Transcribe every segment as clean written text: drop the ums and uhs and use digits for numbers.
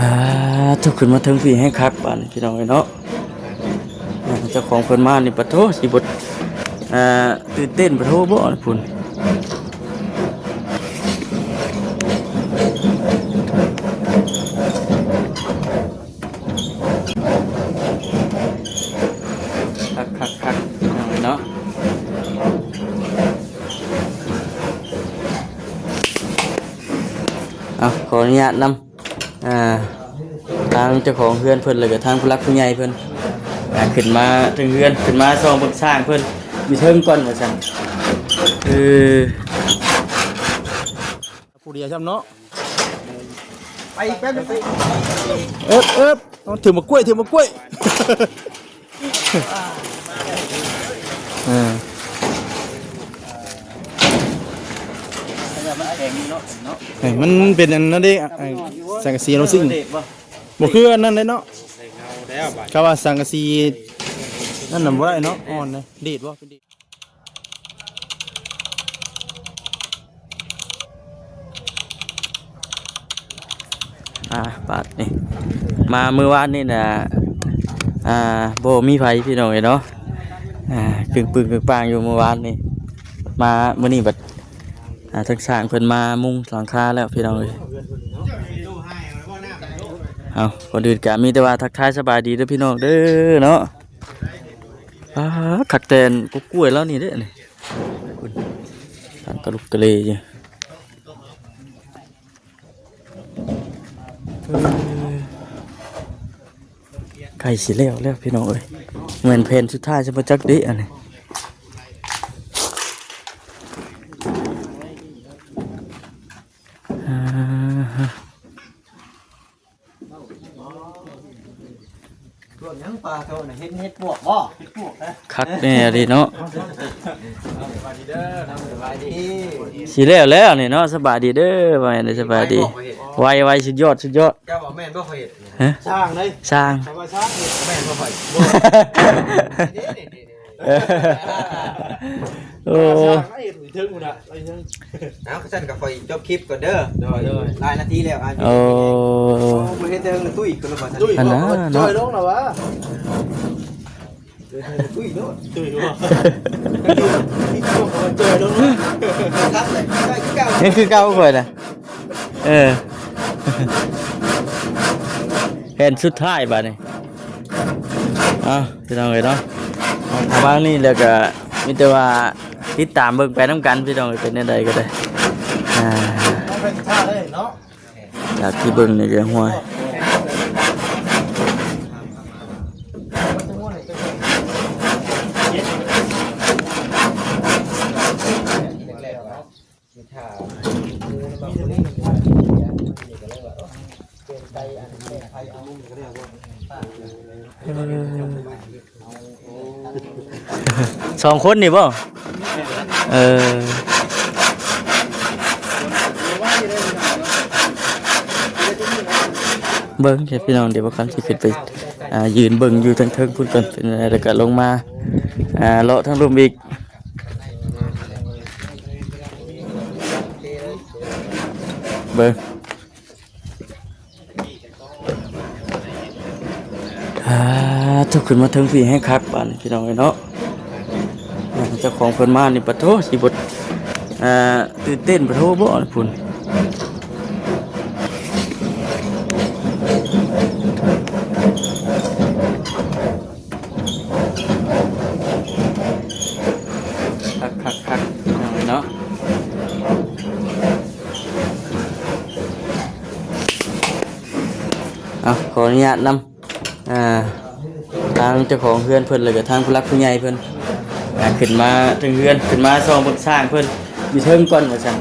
อ่าทุกขึ้นมาถึงพี่ให้คักบ้านพี่น้องเนาะเจ้าของเพิ่นมานี่ปะโทสิบดตื่นเต้นปะโทบ่พุ่นคักพี่น้องเนาะเอาขออนุญาตนำทางเจ้าของเพื่อนเพิ่นเลยกับทางผู้รักผู้ใหญ่เพิ่นขึ้นมาถึงเพื่อนขึ้นมาซองเบิ่งสร้างเพิ่นมีเทิงก่อนว่าซั่นผู้เดียวใช่ไหมเนาะไปอีกแป๊บนึงไปต้องถือมากล้วยมันเป็นอันนั้นดิสังกะสีเราซึ่งบ่คืออันนั้นเลยเนาะก็ว่าสังกะสีนั่นน่ะบ่ได้เนาะอ่อนเลยเด็ดบ่เป็นเด็ดปาดนี่มาเมื่อวานนี่นะโบมีไผพี่น้องเนาะกึ่งปึงกึ่งปางอยู่เมื่อวานนี่มาเมื่อนี้บัดทักสร้างเพิ่นมามุงหลังคาแล้วพี่น้องเอ้ยเอาคนอื่นก็มีแต่ว่าทักทายสบายดีเด้อพี่น้องเด้อเนาะขักแตนกุ๊กกล้วยแล้วนี่เด้อนี่ทางกระลุกกระเลอยู่ไก่สิแล้วพี่น้องเอ้ยเหมือนเพนสุดท้ายจะมาจักดิอันนี้ยังปลาเขาเนี่ยเฮ็ดพวกบ่เฮ็ดพวกนะคักแน่ดิเนาะสบายดีเด้อสบายดีสิแล้วนี่เนาะสบายดีเด้อว่าแม่นสบายดีไวสุดยอดเจ้าบอกแม่นบ่เคยเฮ็ดฮะสร้างเลยสร้างว่าสร้างแม่นบ่ค่อยโอ้ถึงหมดอ่ะเอาซั่นก็ค่อยจบคลิปก่อนเด้อหลายนาทีแล้วโอ้บ่เฮ็ดเด้อตุ้ยก็แล้วบ่ซั่นอันนั้นจอยลงแล้ววะตุ้ยโน่ตุ้ยว่านี่ก็จอยลงครับเลยนี่คือเก่าก่อนน่ะเห็นสุดท้ายบัดนี้พี่น้องเอ้ยเนาะบางนี่แล้วก็มีแต่ว่าติดตามเบิ่งไปนำกันพี่น้องเป็นจังไดก็ได้เป็นท่าเลยเนาะจากที่เบิ่งนี่ก็ห้วยสองคนนี่บ่เบิ่งแค่พี่น้องเดี๋ยวบ่คันสิขึ้นไปยืนเบิ่งอยู่ทางเทิงพุ่นก่อนเป็นแล้วก็ลงมาเลาะทางลมอีกเบิ่งทุกขึ้นมาถึงพี่ให้คักบ้านพี่น้องเนาะเจ้าของเพิ่นมานี่ปะโทสิบดตื่นเต้นปะโทบ่พุ่นคักพี่น้องเนาะขออนุญาตนำทางเจ้าของเพื่อนเพิ่นเลยกับทางผู้รักผู้ใหญ่เพิ่นขึ้นมาถึงเพื่อนขึ้นมาซองเบิ่งสร้างเพิ่นมีเทิงก่อนว่าซั่น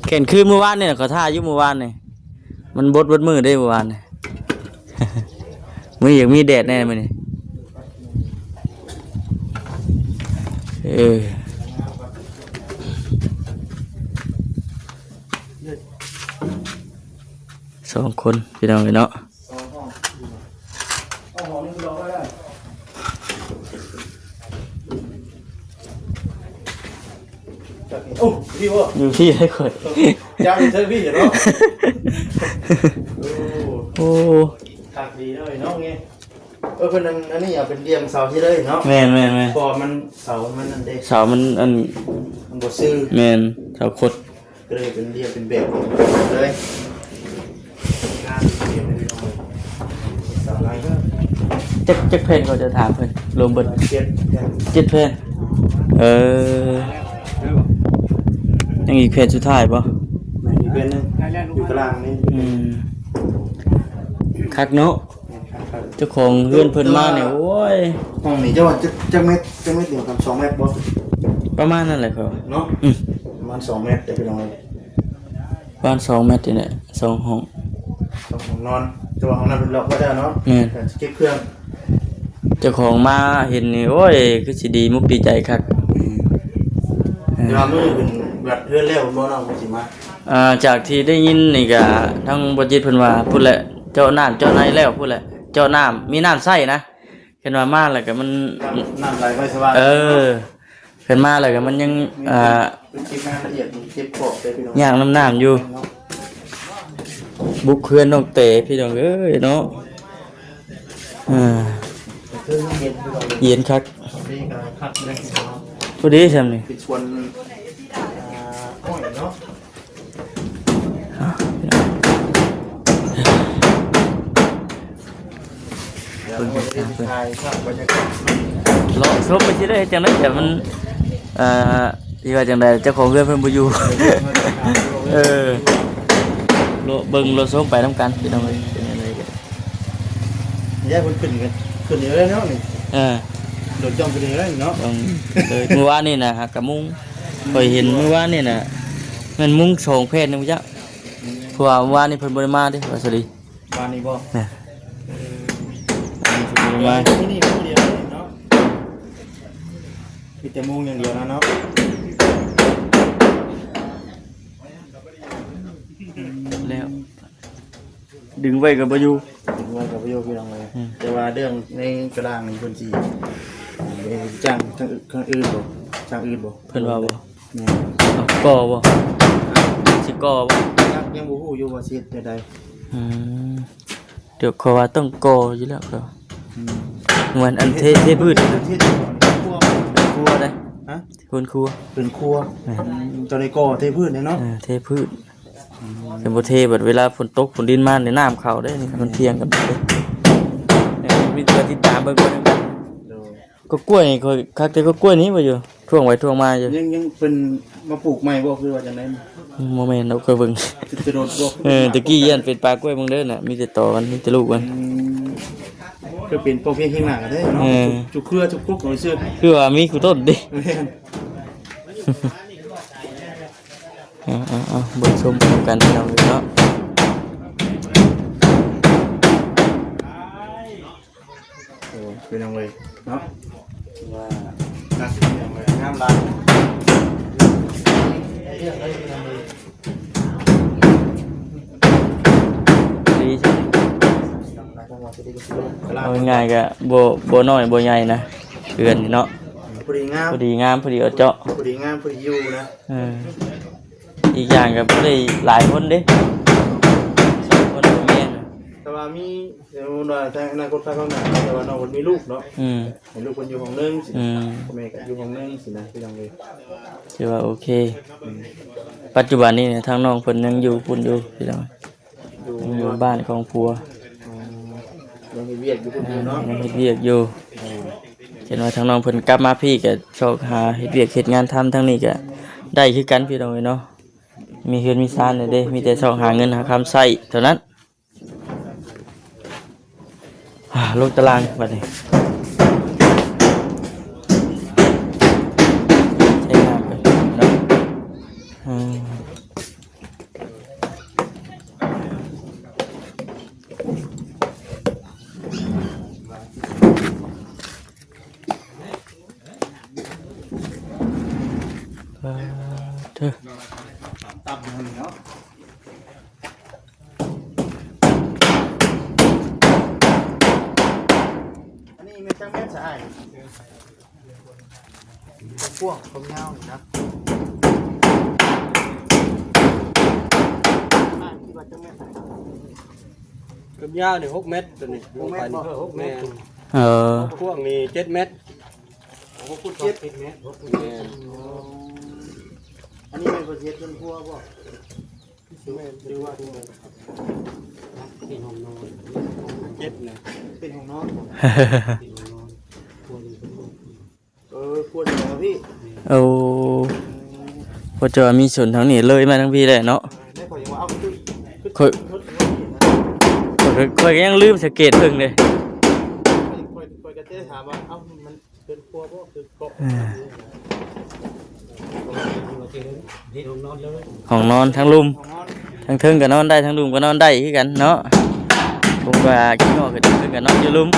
เห็นคือเมื่อวานนี่เขาท่าอยู่เมื่อวานนี่มันบดมือได้เมื่อวานนี่มื้ออยากมีแดดแน่มื้อนี้สองคนพี่น้องเนาะ โอ้พี่ว่า อยู่พี่ให้ข่อย เจ้าอยู่เซอร์พี่เนาะ โอ้ ตักดีเลยเนาะไงเพิ่นอันนี้อย่าเป็นเดียมเสาที่เลยเนาะ แม่น พอมันเสามันนั่นเด้ เสามันอัน มันบ่ซื้อ แม่นเสาคด ก็เลยเป็นเดียมเป็นแบบเลยงานเดียมเลยเสาอะไรก็ จักเพนเขาจะถามเพิ่นรวมเบิด เจ็ด 7เพนเออยังอีกเพนสุดท้ายป่ะ อีกเป็นนึงอยู่กลางนี่ คักเนาะเจ้าของเฮือนเพิ่นมาเนี่ยโอ้ย ห้องนี้จะว่าจักเม็ดเดียวกับ2 เมตรบ่ ประมาณนั่นแหละครับ เนาะประมาณ2 เมตรจะไปลองเลย บ้าน2เมตรนี่แหละ2ห้อง ต้องห้องนอนแต่ว่าห้องนั้นเป็นล็อกไว้ได้เนาะ แม่น แต่เก็บเครื่อง เจ้าของมาเห็นนี่โอ้ยคือสิดีมุกดีใจคัก เดี๋ยวมือเป็นแบบเลื่อนเร็วบ่เนาะมันสิมา จากที่ได้ยินนี่ก็ทั้งบ่จิตเพิ่นว่าพุ่นแหละเจ้าน้ำเจ้าในแล้วพุ่นแหละเจ้าน้ำมีน้ำใช้นะเห็นว่ามาแล้วก็มัน น้ำไหลไปสบาย เพิ่นมาแล้วก็มันยังเป็นคลิปงานละเอียดเก็บกรอบได้พี่น้อง ย่างน้ำอยู่บุกเคือนน้องเต๋พี่น้องเอ้ยเนาะคือเย็นพี่น้อง เย็นคัก นี่ก็คัดได้พี่น้อง พอดีซั่นนี่ เป็นชวนก้อยเนาะเดี๋ยวเราจะไปถ่ายภาพบรรยากาศ เลาะซบไปสิได้จังได๋แต่มันที่ว่าจังได๋เจ้าของเรือนเพิ่นบ่อยู่ เลาะเบิ่งเลาะซบไปนํกันพี่น้องเอ้ยเป็นจังได๋ก็ แยกมันขึ้นกันขึ้นเยอะเนาะนี่ โดดจ้องไปเลยเนาะ ต้องเลยเมื่อวานนี่นะหากะมุ้งเคยเห็นเมื่อวานนี่นะมันมุ้งสองเพศนึงจ้ะเพราะว่าเมื่อวานนี่เพิ่นบ่ได้มาเด้ว่าสวัสดี บ้านนี้บ่ เนี่ยเพิ่นบ่ได้มา ที่นี่ผู้เดียวเนาะมีแต่มุงอย่างเดียวนะเนาะ แล้ว ดึงไว้ก็บ่อยู่ ถึงว่ากับประโยชน์พี่น้องเลยแต่ว่าเรื่องในกระด้างนี่เพิ่นสิจ้างทางอื่นบ่จ้างอื่นบ่ เพิ่นว่าบ่ นี่ เอาก่อบ่สิก่อบ่ ยังบ่ฮู้อยู่ว่าสิเฮ็ดใด อืมเดี๋ยวเขาว่าต้องก่ออยู่แล้วก็เหมือนอันเทพืช เฮ็ดครัว ครัวเด้ ฮะ คนครัว เป็นครัวตอนนี้ก่อเทพื้นเนาะ เทพืชเป็นบ่เทบัดเวลาฝนตกฝนดินมาในน้ำเข้าได้นี่มันเพียงกันเด้มีตัวติดตามเบิ่งกันก็กล้วยนี่ค่อยคักแต่ก็กล้วยนี้บ่อยู่ท่วงไว้ท่วงมาอยู่ ยังเป็นมาปลูกใหม่บ่คือว่าจังได๋ บ่แม่นเราเคยเบิ่ง จะโดดบ่ ตะกี้ยันเป็นปลากล้วยเบิ่งเด้อน่ะมีแต่ต่อมันมีแต่ลูกมัน ก็เป็นโปรเพียงข้างหน้าก็ได้เนาะจุกเครือจุกกุ๊กหน่อยซื่อ คือว่ามีคู่ต้นดิ แม่น เอาเบิ่งชมกันพี่น้องเนาะ โอ้เป็นจังเลยเนาะว่านักเป็นจังเลยงามหลาย ดีใช่เอาง่ายๆก็บ่น้อยบ่ใหญ่นะเพื่อนนี่เนาะ พอดีงาม พอดีงามพอดีเอาเจาะ พอดีงามพอดีอยู่นะ อีกอย่างก็บ่ได้หลายคนเด้สองคนบ่แม่น แต่ว่ามีเดี๋ยวว่าทางอนาคตข้างหน้าแต่ว่าน้องคนมีลูกเนาะให้ลูกคนอยู่ของนึงสิพ่อแม่ก็อยู่ของนึงสินะพี่น้องเลย ถือว่าโอเค ปัจจุบันนี้เนี่ยทางน้องเพิ่นยังอยู่พุ่นอยู่พี่น้องยังอยู่บ้านของผัว ยังมีเวียดอยู่คนเดียวเนาะ ยังเฮ็ดเวียกอยู่เห็นว่าทางน้องเพิ่นกลับมาพี่ก็ชอบหาเฮ็ดเวียกเฮ็ดงานทำทางนี้ก็ได้คือกันพี่น้องเนาะมีเฮือนมีซ่านเลยเด้มีแต่ชอบหาเงินหาคำใช้เท่านั้นลงตารางบัดนี้ใช้งานไปเนาะเธอ ตับมันเนาะอันนี้ไม่จังแม่สะอาดพวกผมยาวนะ กับยาวนี่6 เมตรตัวนี้ลงไปนี่6 เมตร พวกนี้7 เมตร6 ฟุต 7 เมตร6 เมตร อันนี้เป็นโปรเจกต์เป็นพัวบ่ซื้อว่าที่มัน เป็นห้องนอน7นะ เป็นของน้องพัวเดียวพี่ โอ้พอจะมีส่วนทางนี้เลยมาทั้งพี่เลยเนาะ ได้ขอยังว่าเอาขึ้น ค่อยก็ยังลืมสังเกตเพิ่งเลย คอยกระเต้ถามว่าเอ้ามันเป็นพัวบ่คือเกาะ ที่ห้องนอนเลย ห้องนอนทั้งลุมทั้งเทิงก็นอนได้ทั้งลุมก็นอนได้คือกันเนาะผมว่าคิดว่าก็เทิงก็นอนอยู่ลุม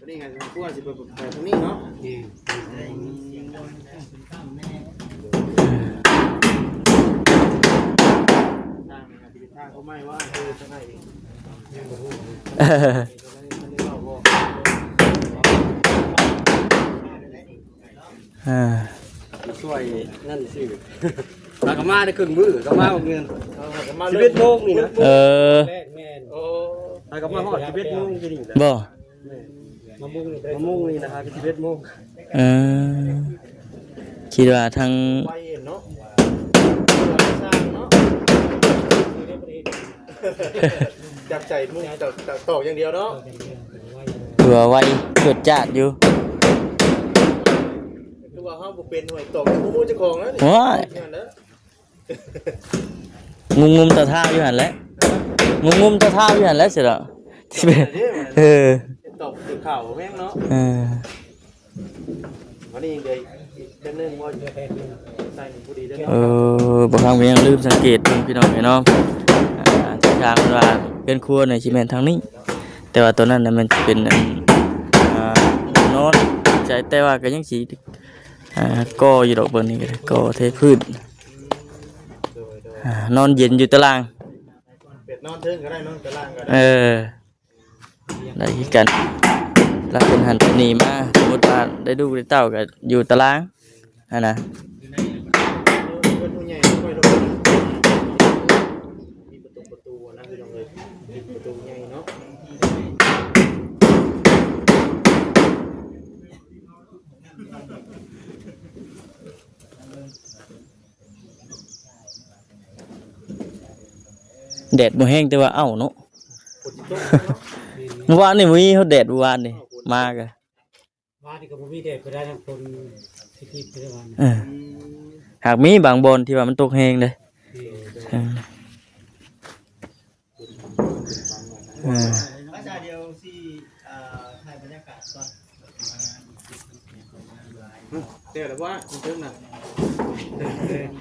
นี่ไงพัวสิไปตรงนี้เนาะทางเขาไม่ว่าจะได้ ช่วยนั่นสิปากมาได้ครึ่งมื้อก็มาเอาเงิน11 โมงนี่นะ เออ โอ้ปากมาฮอด11 โมงที่นี่แหละ บ่ มะม่วงนี่นะครับ11 โมง เออคิดว่าทาง ไปเนาะจับใจมุ่งจับตอกอย่างเดียวเนาะ ตัวไว้จดจัดอยู่ คือว่าห้ามบุเป็นหน่วยตอกมุ่งเจ้าของนะ ว้ายงุมตะท่าอยู่หันแหล้วงุมตะท่าอยู่หันแหล้วเสร็จแล้วที่เป็นเออ ตอกติดข่าวแม่งเนาะ เออ วันนี้เดี๋ยวเป็นเรื่องว่าจะใส่ผู้ดีได้เนาะ บางครั้งผมยังลืมสังเกตเพิ่นพี่น้องเนาะที่ทางว่าเป็นครัวในชิเมนทางนี้ แต่ว่าตัวนั้นน่ะมันเป็นนอนใจแต่ว่าก็ยังสีก่ออยู่ดอกเบิ่นนี่ก็ได้ก่อเทพื้นนอนเย็นอยู่ตาราง เป็ดนอนเทิงก็ได้นอนตะล่างก็ได้ ได้คือกันแล้วเป็นหันเป็นนี่มาสมมติว่าได้ลูกได้เต้าก็อยู่ตารางนะ เป็นผู้ใหญ่ค่อยลงมีประตูนะพี่น้องเลยประตูใหญ่เนาะ แดดบ่แห้งแต่ว่าเอ้าเนาะเมื่อวานนี่มีเขาแดดเมื่อวานนี่มาก็ ว่าที่ก็บ่มีเด็กก็ได้ทั้งคนที่ไปได้วัน หากมีบางบอนที่ว่ามันตกแห้งเลยภาษาเดียวสิถ่ายบรรยากาศก่อนเดี๋ยวแล้วว่าคุณเพิ่งน่ะ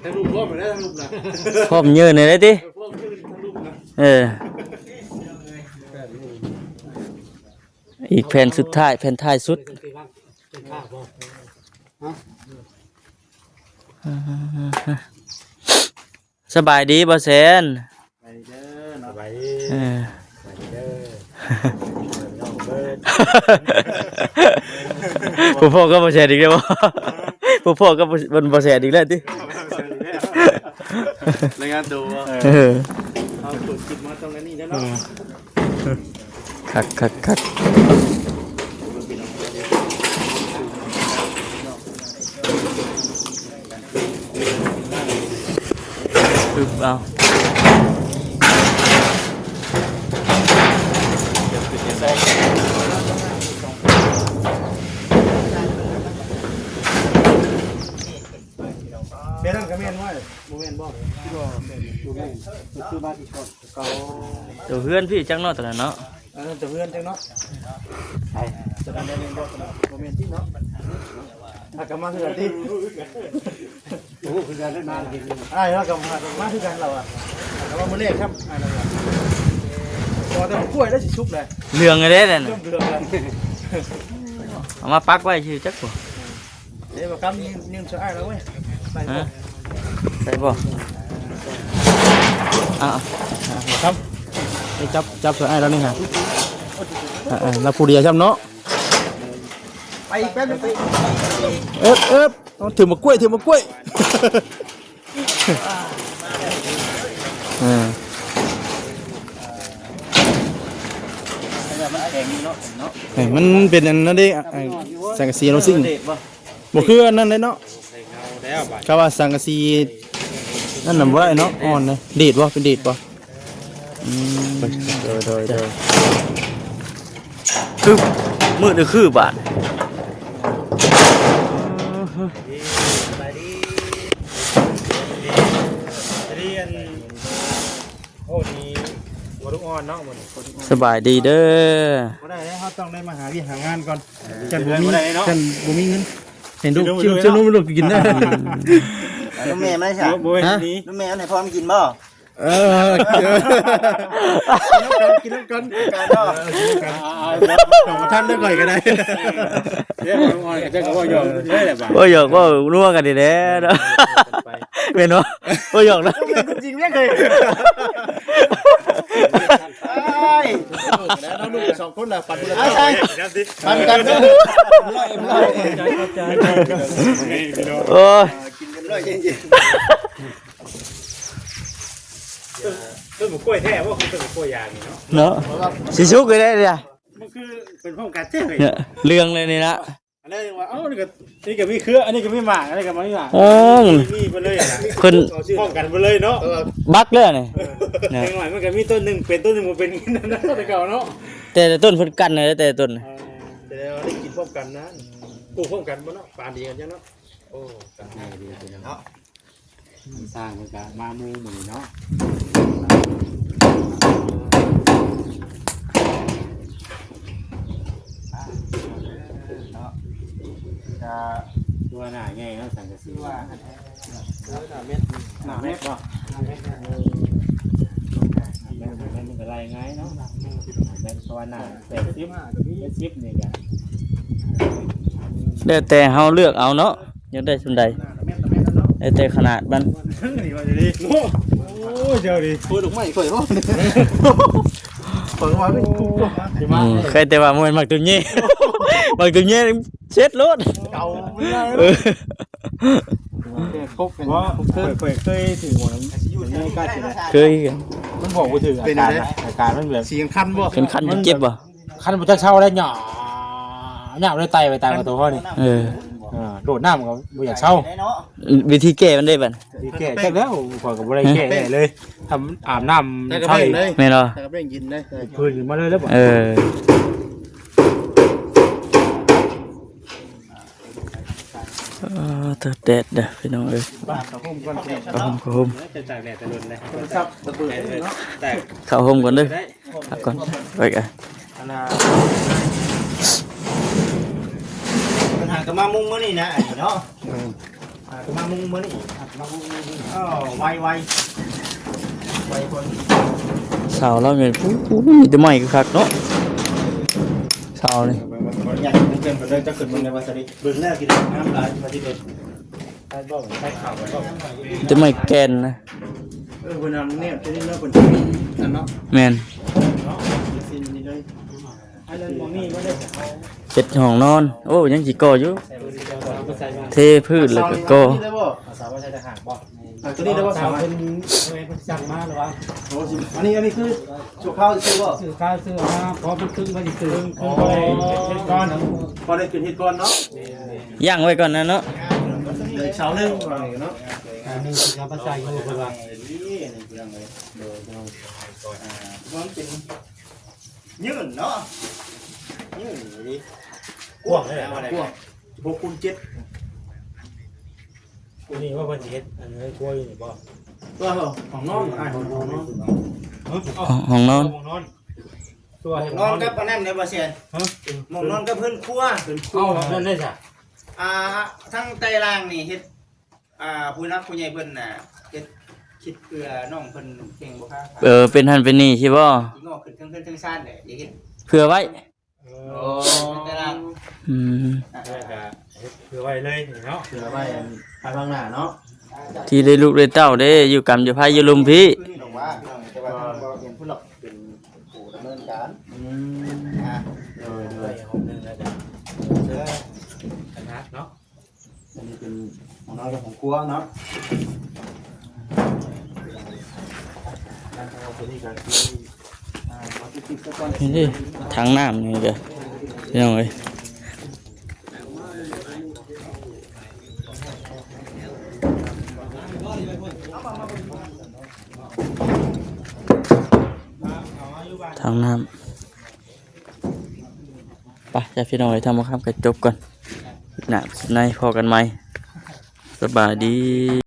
ทั้งรูปพร้อมเลยทั้งรูปน่ะ พร้อมเยอะเลยได้ติ พร้อมทั้งรูปน่ะ อีกแผ่นสุดท้ายแผ่นท้ายสุดสบายดีบ่แซน ไปเด้อเนาะไป ผู้พ่อก็บ่แซนอีกแล้วบ่ผู้พ่อก็บ่แซนอีกแล้วติ รายงานตัวเอาฝึกคิดมาตรงนั้นนี่แล้วเนาะ คักปึ๊บเอาเดี๋ยวนั่นก็แม่นว่าโมเมนต์บ่ที่ว่าโมเมนต์คือบ้านที่ก่อนเขา ตัวเพื่อนพี่จังเนาะตอนนั้นเนาะ แต่เพื่อนจังเนาะใช่จะทำได้เองบ่โมเมนต์ที่เนาะอากมาคือกันที่โอ้คือกันได้มาจริงอ้ายกมาคือกันเราอ่ะแต่ว่ามื้อแรกครับอ้ายเราพอแต่กล้วยได้สิชุบเลย เรื่องอะไรนั่น เริ่ น่ะ มเดือดแล้ว เอามาปักไว้ชื่อจักบ่ เดี๋ยวมาคำยืมช่วยอ้ายแล้วเว้ยใส่บ่ ใส่บ่อ้าว ครับนี่จับช่วยอ้ายแล้วนี่ฮะเราผู้เดียวใช่เนาะไปอีกแป๊บนึงเอ๊บถือมากล้วย มันเป็นอันนั้นดิสังกะสีเราซิ่งบ่คืออันนั้นเลยเนาะก็ว่าสังกะสีนั่นน่ะบ่ได้เนาะอ่อนเลยเดดบ่เป็นเดดบ่โดยคือมืดหรือคือบาท โอ้นี่บ่ทุกอ่อนเนาะมัน สบายดีเด้อ บ่ได้แล้วเฮาต้องได้มาหาที่หางานก่อนจันบ่มีเงินเห็นลูกชื่อลูกลูกกินได้ น้องแม่ไม่ใช่น้องแม่ไหนพ่อไม่กินบ่ กินน้ำกันการเนาะของท่านได้ก่อยก็ได้เดี๋ยวอ่อนจะก็บ่ยอมได้แหละบ่ บ่หยอกบ่นัวกันดีแท้เนาะแม่นบ่บ่หยอกนะ จริงไม่เคยแล้วลูกสองคนล่ะปั่นกันปั่นกันโอ้ย กินกันเลยจริงต้นหมูกล้วยแท้ว่าคือต้นหมูกล้วยยางนี่เนาะ เนาะสิชุกก็ได้เลยอ่ะ มันคือเป็นพวกการแท้ เนี่ยเรื่องเลยนี่ละ อันนี้ว่านี่ก็มีเครืออันนี้ก็มีหมากอันนี้ก็มีหมาก โอ้ มีไปเลยนะ คน ป้องกันไปเลยเนาะ บักเลยนี่ หน่อยมันก็มีต้นหนึ่งเป็นต้นหนึ่งมันเป็นนั่นนะแต่เก่าเนาะ แต่ต้นเพิ่นกันเลยแต่ต้น เดี๋ยวได้กินพร้อมกันนะปลูกพร้อมกันบ่เนาะปานดีกันจังเนาะโอ้กันดีเนาะสร้างมันก็มามูหมื้อเนาะตัวหน้าไงเนาะสังกะสีว่าเม็ดป่ะมันเป็นไรไงเนาะเป็นตัวหน้าแต่ซิปนี่กัน แล้วแต่เฮาเลือกเอาเนาะอยากได้ส่วนใดแล้วแต่ขนาดมัน นี่ว่าจะดีโอ้เจ้าดิพูดถูกไหมเคยป่ะเปิดมาเคยแต่ว่ามันมักตัวนี้มักตัวนี้เช็ดรถ เก่าไม่ได้คบกันว่าเคยถือหมดไม่กล้าถือ เคยกัน มันบอกว่าถืออาการมันแบบเสียงคันบ่ เป็นคันเจ็บบ่ คันมันจะเช่าได้หย่อหย่อได้ไตไปตายกับตัวเขานี่ โดดน้ำก็บ่อยากเช่า วิธีแก้มันได้บัด ดีแก่แค่แล้วข่อยก็บ่ได้แก่เลยทำอาบน้ำใช่เลย แม่นบ่ แต่ก็เป็นกินได้พื้นขึ้นมาเลยแล้วบ่เถิดแดดเด้อพี่น้องเอ้ย เขาพุ่มก่อน เข้าห่ม จะจากแดดจะโดนเลยซับระเบิดเนาะแตก เข้าห่มก่อนเด้อพักก่อนไปกัน ปัญหาก็มามุงมื้อนี่นะเนาะก็มามุงมื้อนี่มามุงไวคน สาวเราเนี่ยมีแต่ใหม่คักเนาะสาวนี่ อยากเกินไปเลยจะขึ้นมึงในวันสรีเบิ่งแรกกินน้ำลายมาที่เดิมใช่บ่ใช่ข่าวบ่ มีแต่ใหม่แกนนะ คนนั้นเนี่ยจะได้เลิกคนนั้นเนาะ แม่น เนาะสินี่เลยอันนั้นบ่มีบ่ได้ เป็ดห้องนอนโอ้ยังสิก่ออยู่เทพืชแล้วก็ก่อ สาวว่าใช้ทหารบ่ตัวนี้ได้บ่สาวเป็นสั่งมาหรือว่าโอ้อันนี้คือชุบข้าวซื้อบ่ซื้อข้าวซื้อมาพอเป็นครึ่งก็สิซื้อครึ่งก็ได้เฮ็ดก้อนพอได้กินเฮ็ดก้อนเนาะ ย่างไว้ก่อนนะเนาะ เลยเช้านึงว่าเนาะนึงสิครับภาษาอยู่เพิ่นว่ายืนเนาะยืนดิ กว้างเลยกว้าง6คูณ7กูนี่ว่าเพิ่นสิเฮ็ดอันนี้กลัวอยู่นี่บ่ตัวของน้องของน้อง ห้องนอน ตัวน อนกับอันนั้นได้บ่เสียนหมองนอนกับเพิ่นครัว นั่นได้จ้ะ ทั้งไตรางนี่เฮ็ดผู้นักผู้ใหญ่เพิ่นน่ะเฮ็ดคิดเพื่อน้องเพิ่นเก่งบ่ค่ะ เป็นหันเป็นนี่ใช่ป่ะ สิงอกขึ้นทั้งซ่านเลยอย่าเฮ็ด เผื่อไว้ โอ้ไตราง เผื่อไว้เลยเนาะเผื่อไว้ไปข้างหน้าเนาะ ที่ได้ลูกได้เต้าได้อยู่กรรมอยู่พายอยู่ลุมพี่ คือนี่ดอกว่าพี่น้องแต่ว่าบ่เห็นผู้หลักเป็นผู้ดำเนินการโดยห้องนึงแล้วจ้ะคณะเนาะอันนี้เป็นของน้อยกับของครัวเนาะ นี่ถังน้ำนี่เด้อพี่น้องเอ้ยถังน้ำไปจะพี่น้องเอ้ยทำมาครับกระจบก่อนหนักในพอกันไหมสบายดี